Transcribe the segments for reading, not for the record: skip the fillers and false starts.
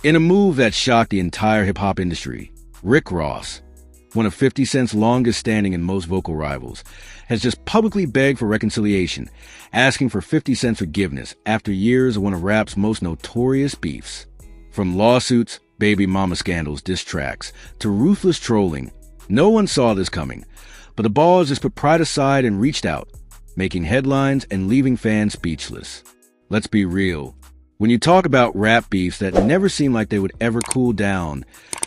In a move that shocked the entire hip-hop industry, Rick Ross, one of 50 Cent's longest-standing and most vocal rivals, has just publicly begged for reconciliation, asking for 50 Cent's forgiveness after years of one of rap's most notorious beefs. From lawsuits, baby mama scandals, diss tracks, to ruthless trolling, no one saw this coming, but the Bawse just put pride aside and reached out, making headlines and leaving fans speechless. Let's be real. When you talk about rap beefs that never seem like they would ever cool down,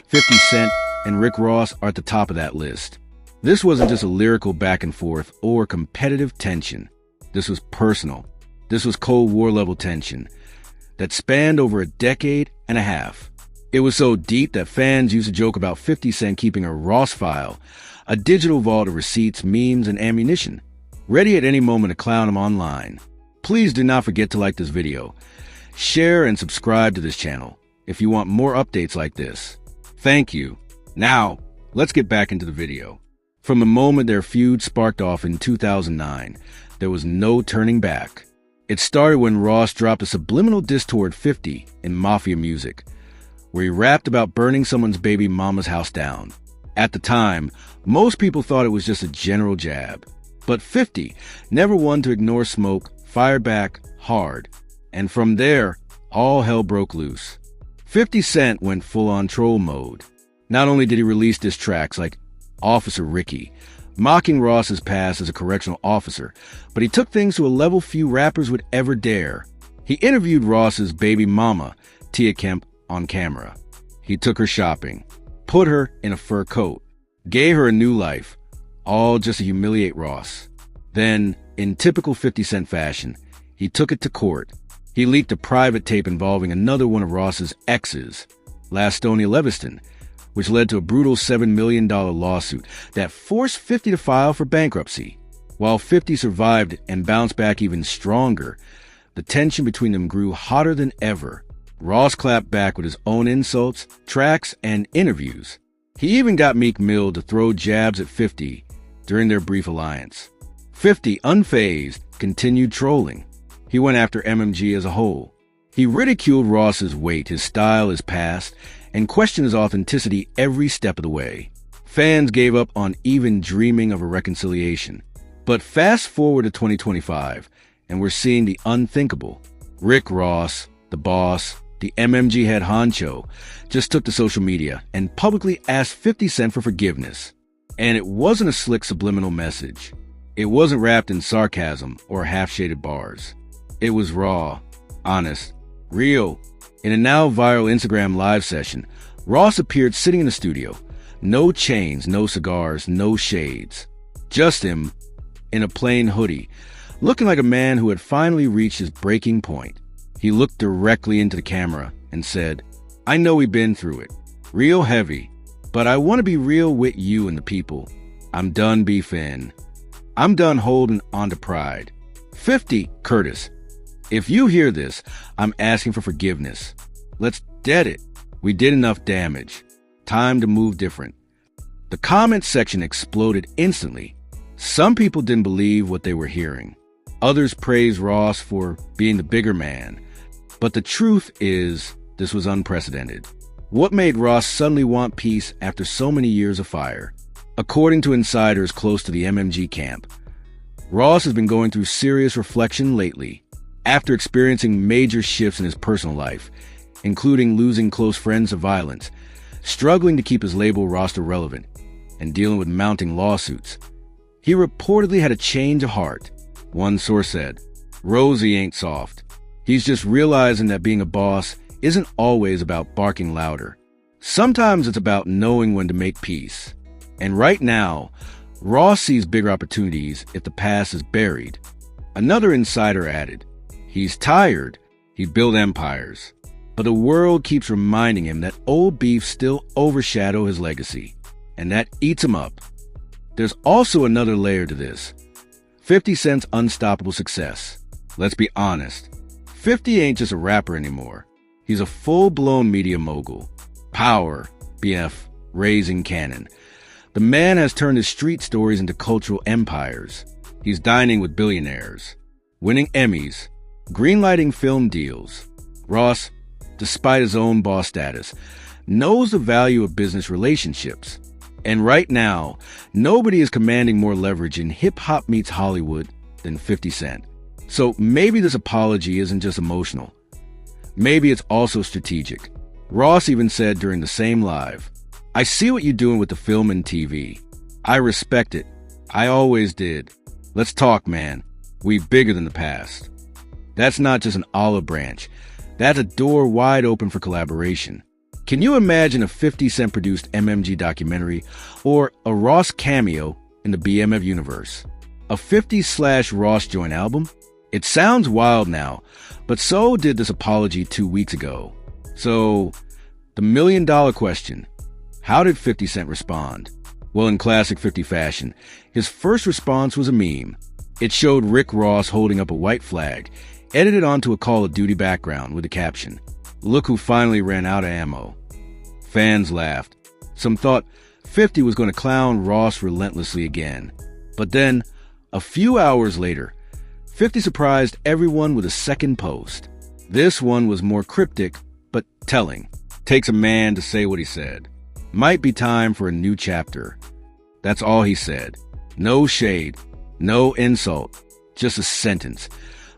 50 Cent and Rick Ross are at the top of that list. This wasn't just a lyrical back and forth or competitive tension. This was personal. This was Cold War level tension that spanned over a decade and a half. It was so deep that fans used to joke about 50 Cent keeping a Ross file, a digital vault of receipts, memes, and ammunition, ready at any moment to clown him online. Please do not forget to like this video, share and subscribe to this channel if you want more updates like this. Thank you. Now, let's get back into the video. From the moment their feud sparked off in 2009, there was no turning back. It started when Ross dropped a subliminal diss toward 50 in Mafia Music, where he rapped about burning someone's baby mama's house down. At the time, most people thought it was just a general jab, but 50, never one to ignore smoke, fired back hard. And from there, all hell broke loose. 50 Cent went full-on troll mode. Not only did he release diss tracks like Officer Ricky, mocking Ross's past as a correctional officer, but he took things to a level few rappers would ever dare. He interviewed Ross's baby mama, Tia Kemp, on camera. He took her shopping, put her in a fur coat, gave her a new life, all just to humiliate Ross. Then, in typical 50 Cent fashion, he took it to court. He leaked a private tape involving another one of Ross's exes, Lastonia Leviston, which led to a brutal $7 million lawsuit that forced 50 to file for bankruptcy. While 50 survived and bounced back even stronger, the tension between them grew hotter than ever. Ross clapped back with his own insults, tracks, and interviews. He even got Meek Mill to throw jabs at 50 during their brief alliance. 50, unfazed, continued trolling. He went after MMG as a whole. He ridiculed Ross's weight, his style, his past, and questioned his authenticity every step of the way. Fans gave up on even dreaming of a reconciliation. But fast forward to 2025, and we're seeing the unthinkable. Rick Ross, the boss, the MMG head honcho, just took to social media and publicly asked 50 Cent for forgiveness. And it wasn't a slick subliminal message. It wasn't wrapped in sarcasm or half-shaded bars. It was raw, honest, real. In a now viral Instagram live session, Ross appeared sitting in the studio. No chains, no cigars, no shades. Just him in a plain hoodie, looking like a man who had finally reached his breaking point. He looked directly into the camera and said, "I know we've been through it. Real heavy. But I want to be real with you and the people. I'm done beefing. I'm done holding on to pride." 50, Curtis, if you hear this, I'm asking for forgiveness. Let's dead it. We did enough damage. Time to move different. The comment section exploded instantly. Some people didn't believe what they were hearing. Others praised Ross for being the bigger man. But the truth is, this was unprecedented. What made Ross suddenly want peace after so many years of fire? According to insiders close to the MMG camp, Ross has been going through serious reflection lately, after experiencing major shifts in his personal life, including losing close friends to violence, struggling to keep his label roster relevant, and dealing with mounting lawsuits. He reportedly had a change of heart. One source said, "Rosie ain't soft. He's just realizing that being a boss isn't always about barking louder. Sometimes it's about knowing when to make peace. And right now, Ross sees bigger opportunities if the past is buried." Another insider added, "He's tired. He built empires. But the world keeps reminding him that old beefs still overshadow his legacy, and that eats him up." There's also another layer to this. 50 Cent's unstoppable success. Let's be honest. 50 ain't just a rapper anymore. He's a full-blown media mogul. Power, BF, raising cannon. The man has turned his street stories into cultural empires. He's dining with billionaires, winning Emmys, greenlighting film deals. Ross, despite his own boss status, knows the value of business relationships. And right now, nobody is commanding more leverage in hip-hop meets Hollywood than 50 Cent. So maybe this apology isn't just emotional. Maybe it's also strategic. Ross even said during the same live, "I see what you're doing with the film and TV. I respect it. I always did. Let's talk, man. We bigger than the past." That's not just an olive branch. That's a door wide open for collaboration. Can you imagine a 50 Cent produced MMG documentary or a Ross cameo in the BMF universe? A 50/Ross joint album? It sounds wild now, but so did this apology 2 weeks ago. So, the million-dollar question, how did 50 Cent respond? Well, in classic 50 fashion, his first response was a meme. It showed Rick Ross holding up a white flag, edited onto a Call of Duty background with the caption, "Look who finally ran out of ammo." Fans laughed. Some thought 50 was going to clown Ross relentlessly again. But then, a few hours later, 50 surprised everyone with a second post. This one was more cryptic, but telling. Takes a man to say what he said. Might be time for a new chapter. That's all he said. No shade, no insult, just a sentence.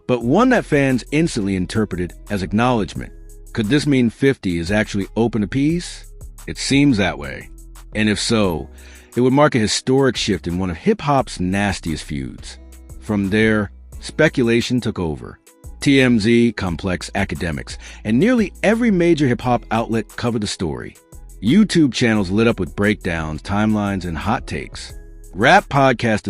But one that fans instantly interpreted as acknowledgement. Could this mean 50 is actually open to peace? It seems that way. And if so, it would mark a historic shift in one of hip-hop's nastiest feuds. From there, speculation took over. TMZ, Complex, Academics, and nearly every major hip-hop outlet covered the story. YouTube channels lit up with breakdowns, timelines, and hot takes. Rap podcasts